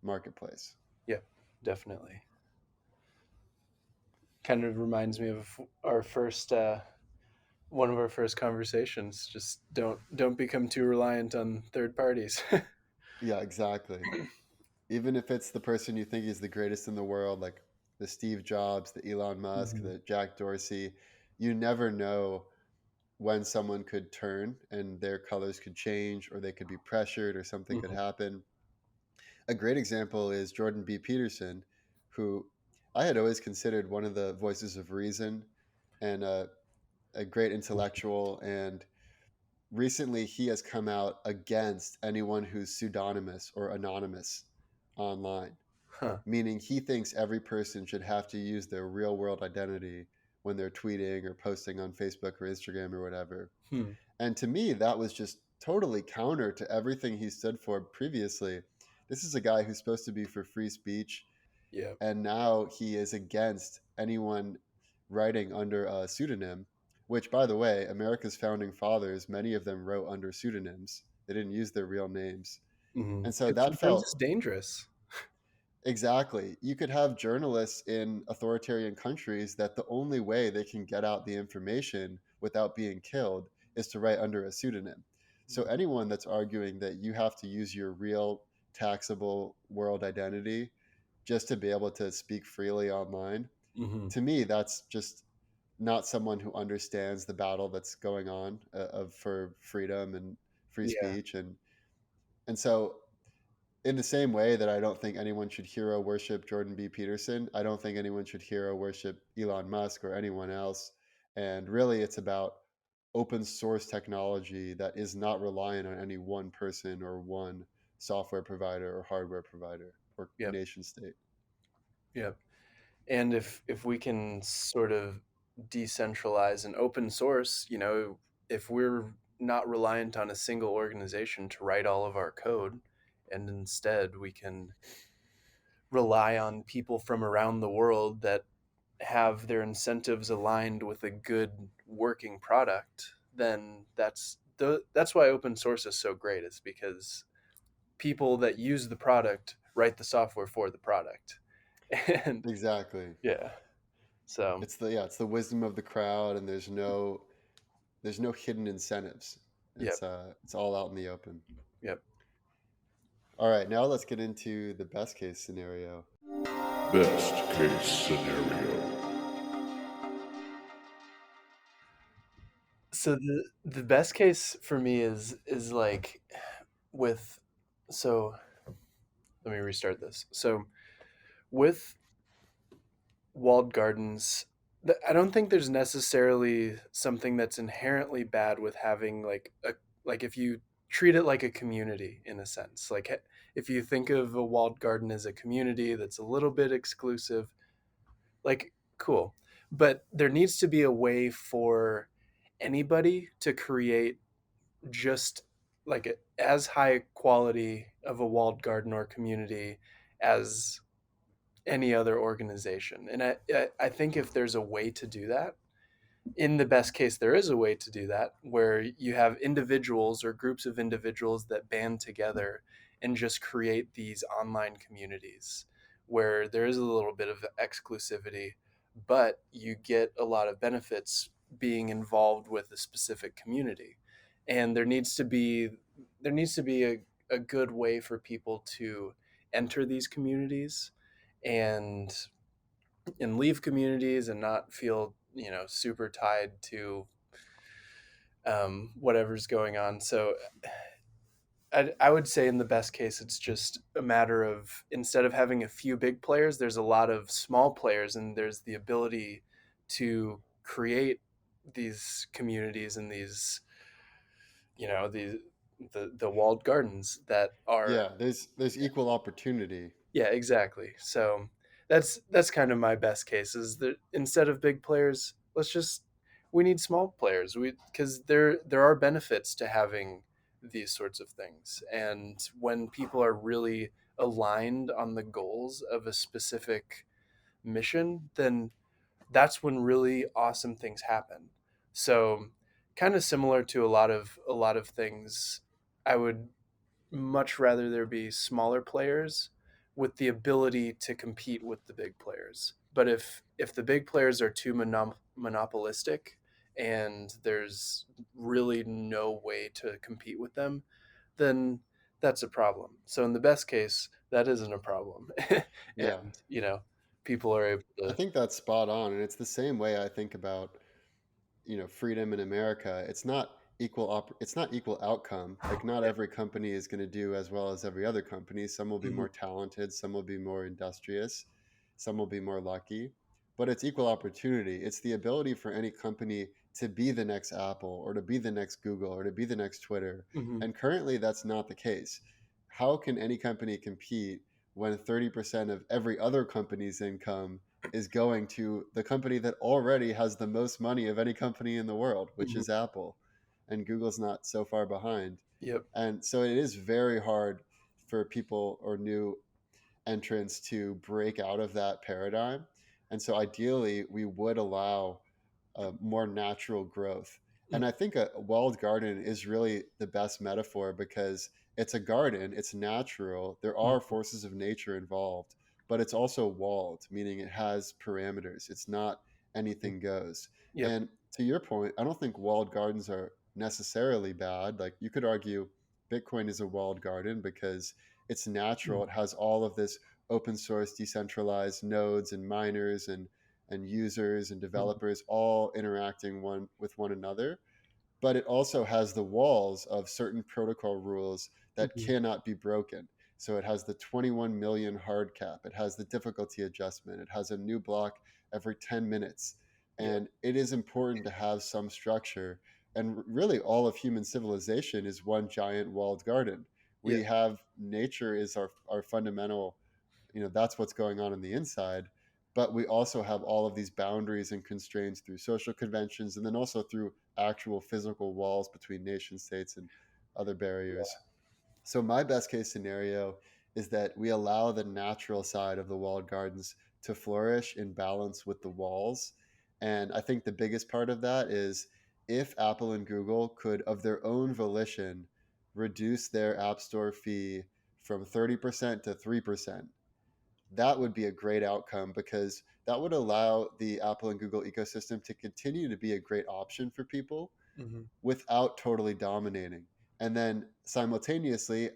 marketplace. Yep. Definitely. Kind of reminds me of our first one of our first conversations. Just don't become too reliant on third parties. Yeah, exactly. Even if it's the person you think is the greatest in the world, like the Steve Jobs, the Elon Musk, Hmm. the Jack Dorsey, you never know when someone could turn and their colors could change, or they could be pressured, or something could Hmm. happen. A great example is Jordan B. Peterson, who I had always considered one of the voices of reason and a great intellectual. And recently he has come out against anyone who's pseudonymous or anonymous online, Huh. meaning he thinks every person should have to use their real world identity when they're tweeting or posting on Facebook or Instagram or whatever. Hmm. And to me, that was just totally counter to everything he stood for previously. This is a guy who's supposed to be for free speech, Yeah. and now he is against anyone writing under a pseudonym, which, by the way, America's founding fathers, many of them wrote under pseudonyms. They didn't use their real names. Hmm. And so And that sometimes felt it's dangerous. exactly. You could have journalists in authoritarian countries that the only way they can get out the information without being killed is to write under a pseudonym. So anyone that's arguing that you have to use your real taxable world identity just to be able to speak freely online, Hmm. to me, that's just not someone who understands the battle that's going on for freedom and free Yeah. speech. And so in the same way that I don't think anyone should hero worship Jordan B. Peterson, I don't think anyone should hero worship Elon Musk or anyone else. And really, it's about open source technology that is not reliant on any one person or one software provider or hardware provider or Yep. nation state. Yep. And if we can sort of decentralize and open source, if we're not reliant on a single organization to write all of our code, and instead we can rely on people from around the world that have their incentives aligned with a good working product, then that's why open source is so great. Is because people that use the product write the software for the product. And Exactly. yeah, so It's the wisdom of the crowd, and there's no hidden incentives. yep, It's all out in the open. yep. All right, now let's get into the best case scenario. Best case scenario. So the best case for me is like with so let me restart this. So with walled gardens, I don't think there's necessarily something that's inherently bad with having like if you treat it like a community in a sense. Like if you think of a walled garden as a community that's a little bit exclusive, like cool. But there needs to be a way for anybody to create just like as high quality of a walled garden or community as any other organization. And I think if there's a way to do that, in the best case, there is a way to do that where you have individuals or groups of individuals that band together and just create these online communities where there is a little bit of exclusivity, but you get a lot of benefits being involved with a specific community. And there needs to be a good way for people to enter these communities and leave communities and not feel super tied to whatever's going on. So I would say in the best case it's just a matter of, instead of having a few big players, there's a lot of small players, and there's the ability to create these communities and these the walled gardens that are. Yeah, there's equal opportunity. Yeah, exactly. So that's kind of my best case, is that instead of big players, we need small players. Because there are benefits to having these sorts of things. And when people are really aligned on the goals of a specific mission, then that's when really awesome things happen. So kind of similar to a lot of things, I would much rather there be smaller players with the ability to compete with the big players. But if the big players are too monopolistic and there's really no way to compete with them, then that's a problem. So in the best case, that isn't a problem. Yeah. And, people are able I to. think that's spot on, and it's the same way I think about, freedom in America. It's not equal outcome. Like not Yeah. every company is going to do as well as every other company. Some will be Mhm. more talented, some will be more industrious, some will be more lucky, but it's equal opportunity. It's the ability for any company to be the next Apple or to be the next Google or to be the next Twitter. Mhm. And currently that's not the case. How can any company compete when 30% of every other company's income is going to the company that already has the most money of any company in the world, which Mhm. is Apple? And Google's not so far behind. Yep. And so it is very hard for people or new entrants to break out of that paradigm. And so ideally, we would allow more natural growth. Mm. And I think a walled garden is really the best metaphor because it's a garden, it's natural, there are Mhm. forces of nature involved, but it's also walled, meaning it has parameters. It's not anything goes. Yep. And to your point, I don't think walled gardens are necessarily bad. Like you could argue Bitcoin is a walled garden because it's natural. Mm. It has all of this open source, decentralized nodes and miners and users and Mhm. developers all interacting one with one another, but it also has the walls of certain protocol rules that Mhm. cannot be broken. So it has the 21 million hard cap, it has the difficulty adjustment, it has a new block every 10 minutes. Yep. And it is important to have some structure. And really, all of human civilization is one giant walled garden. Yep. We have nature is our fundamental, that's what's going on the inside, but we also have all of these boundaries and constraints through social conventions and then also through actual physical walls between nation states and other barriers. So my best case scenario is that we allow the natural side of the walled gardens to flourish in balance with the walls. And I think the biggest part of that is if Apple and Google could of their own volition reduce their app store fee from 30% to 3%, that would be a great outcome because that would allow the Apple and Google ecosystem to continue to be a great option for people Mhm. without totally dominating. And then simultaneously,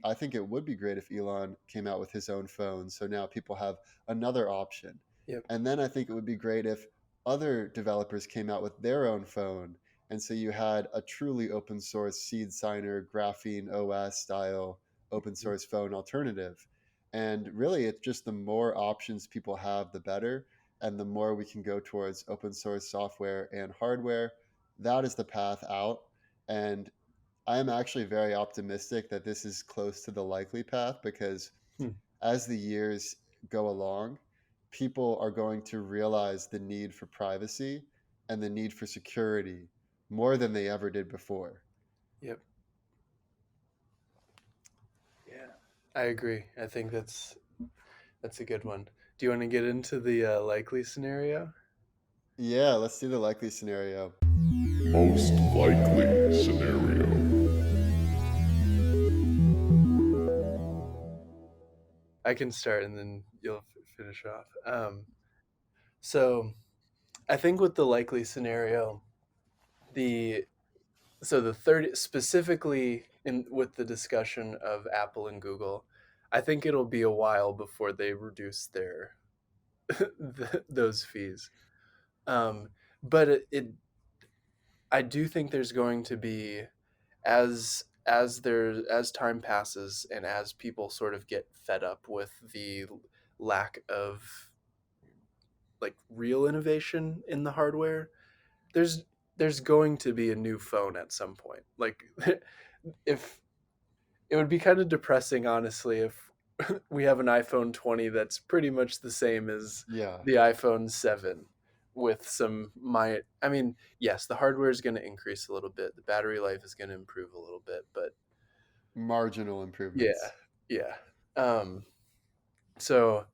I think it would be great if Elon came out with his own phone. So now people have another option. Yep. And then I think it would be great if other developers came out with their own phone. And so you had a truly open source seed signer, Graphene OS style open Mhm. source phone alternative. And really, it's just the more options people have, the better. And the more we can go towards open source software and hardware, that is the path out. And I am actually very optimistic that this is close to the likely path because Hmm. as the years go along, people are going to realize the need for privacy and the need for security more than they ever did before. Yep. Yeah. I agree. I think that's a good one. Do you want to get into the likely scenario? Yeah, let's do the likely scenario. Most likely scenario. I can start and then you'll finish off. So I think with the likely scenario, the the 30 specifically in with the discussion of Apple and Google, I think it'll be a while before they reduce their those fees. Um, but I do think there's going to be as time passes and as people sort of get fed up with the lack of like real innovation in the hardware, there's there's going to be a new phone at some point. Like if it would be kind of depressing honestly if we have an iPhone 20 that's pretty much the same as Yeah, the iPhone 7 with I mean, yes, the hardware is going to increase a little bit, the battery life is going to improve a little bit, but marginal yeah, improvements. yeah. Um so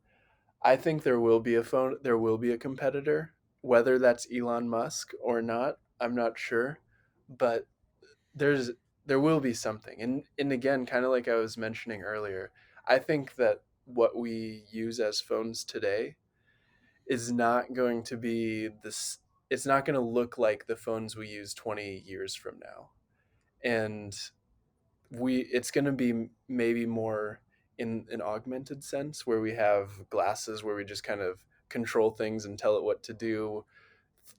I think there will be a competitor, whether that's Elon Musk or not, I'm not sure, but there's there will be something. And again, kind of like I was mentioning earlier, I think that what we use as phones today is not going to be this. It's not going to look like the phones we use 20 years from now. And it's going to be maybe more in an augmented sense, where we have glasses where we just kind of control things and tell it what to do,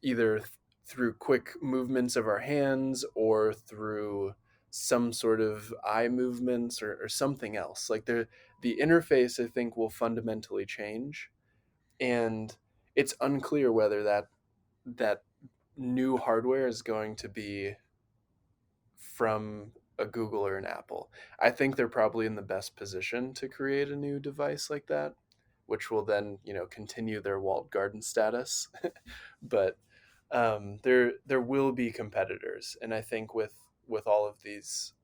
either through quick movements of our hands or through some sort of eye movements, or something else. Like the interface, I think, will fundamentally change, and it's unclear whether that new hardware is going to be from a Google or an Apple. I think they're probably in the best position to create a new device like that, which will then, continue their walled garden status. But there will be competitors, and I think with all of these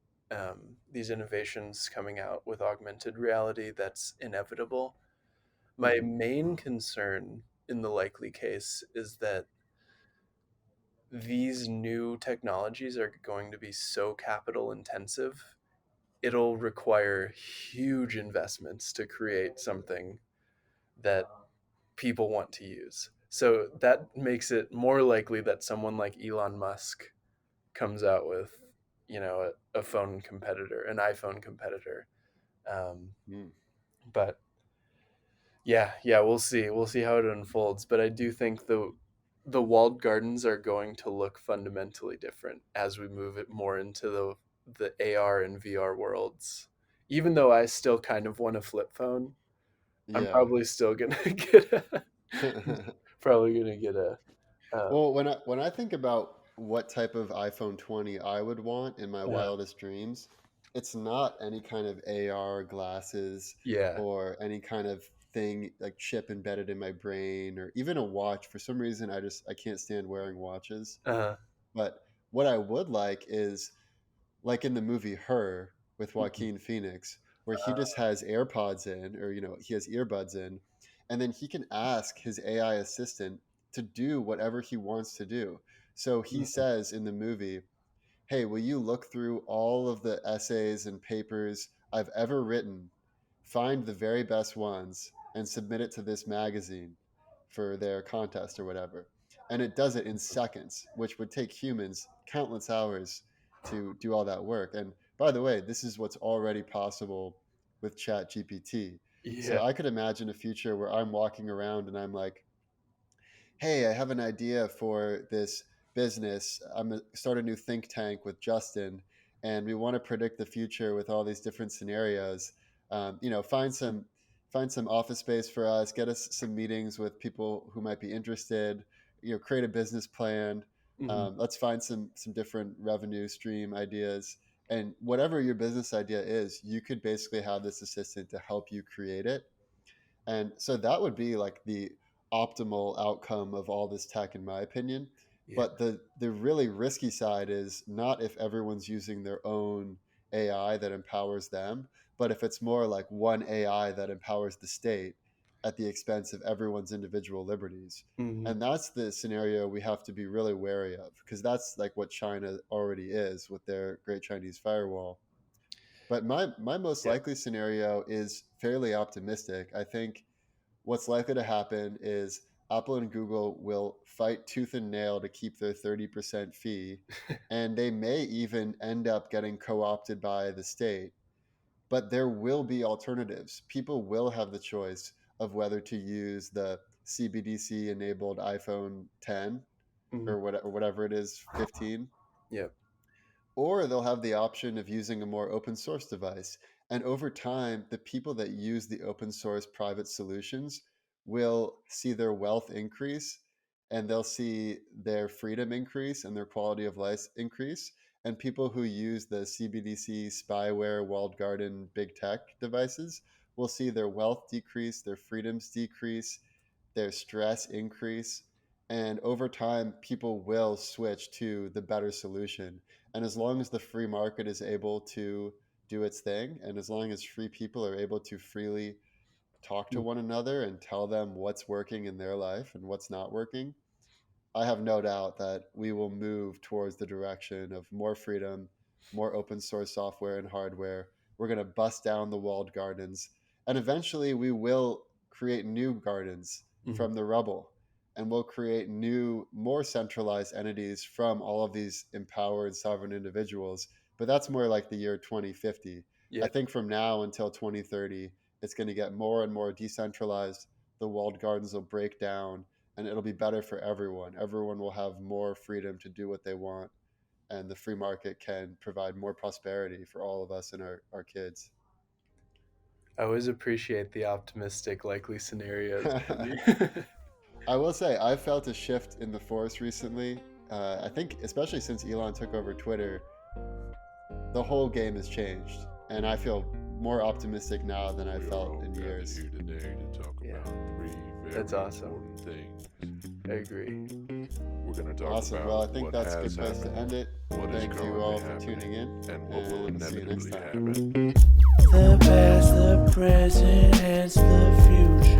innovations coming out with augmented reality, that's inevitable. My Mhm. main concern in the likely case is that these new technologies are going to be so capital intensive, it'll require huge investments to create something that people want to use. So that makes it more likely that someone like Elon Musk comes out with, a phone competitor, an iPhone competitor. Um, Mm. but yeah, we'll see. We'll see how it unfolds. But I do think the walled gardens are going to look fundamentally different as we move it more into the AR and VR worlds. Even though I still kind of want a flip phone, I'm Yeah. probably still gonna get probably gonna get a uh, Well, when I think about what type of iPhone 20 I would want in my uh, wildest dreams, it's not any kind of AR glasses yeah, or any kind of thing like chip embedded in my brain or even a watch. For some reason, I can't stand wearing watches. uh, But what I would like is like in the movie Her with mhm, Joaquin Phoenix, where he just has AirPods in, or he has earbuds in, and then he can ask his AI assistant to do whatever he wants to do. So he mhm, says in the movie, "Hey, will you look through all of the essays and papers I've ever written, find the very best ones, and submit it to this magazine for their contest or whatever?" And it does it in seconds, which would take humans countless hours to do all that work. And by the way, this is what's already possible with ChatGPT. So yeah, I could imagine a future where I'm walking around and I'm like, "Hey, I have an idea for this business. I'm gonna start a new think tank with Justin, and we want to predict the future with all these different scenarios. Find some office space for us. Get us some meetings with people who might be interested. Create a business plan. mhm, Let's find some different revenue stream ideas." And whatever your business idea is, you could basically have this assistant to help you create it, and so that would be like the optimal outcome of all this tech, in my opinion. yeah, But the really risky side is not if everyone's using their own AI that empowers them, but if it's more like one AI that empowers the state at the expense of everyone's individual liberties. mhm, And that's the scenario we have to be really wary of, because that's like what China already is with their Great Chinese Firewall. But my most yeah, likely scenario is fairly optimistic. I think what's likely to happen is Apple and Google will fight tooth and nail to keep their 30% fee, and they may even end up getting co opted by the state. But there will be alternatives. People will have the choice of whether to use the CBDC enabled iPhone 10 mhm, or whatever it is, 15, yeah, or they'll have the option of using a more open source device. And over time, the people that use the open source private solutions will see their wealth increase, and they'll see their freedom increase and their quality of life increase. And people who use the CBDC, spyware, walled garden, big tech devices will see their wealth decrease, their freedoms decrease, their stress increase. And over time, people will switch to the better solution. And as long as the free market is able to do its thing, and as long as free people are able to freely talk to mm, one another and tell them what's working in their life and what's not working, I have no doubt that we will move towards the direction of more freedom, more open source software and hardware. We're going to bust down the walled gardens. And eventually we will create new gardens Mhm. from the rubble, and we'll create new, more centralized entities from all of these empowered sovereign individuals. But that's more like the year 2050. I Yeah. think from now until 2030, it's going to get more and more decentralized. The walled gardens will break down, and it'll be better for everyone. Everyone will have more freedom to do what they want, and the free market can provide more prosperity for all of us and our kids. I always appreciate the optimistic, likely scenarios from you. I will say I've felt a shift in the force recently. I think especially since Elon took over Twitter, the whole game has changed, and I feel more optimistic now than I We are felt all in gathered years. here today to talk Yeah. about three very That's awesome. important things. I agree. We're going to talk Awesome. about Well, I think what that's a has good place to happened, end it. what is Thank you currently all for happening, tuning in, and what will and see you next inevitably time. happen. The past, the present, and the future.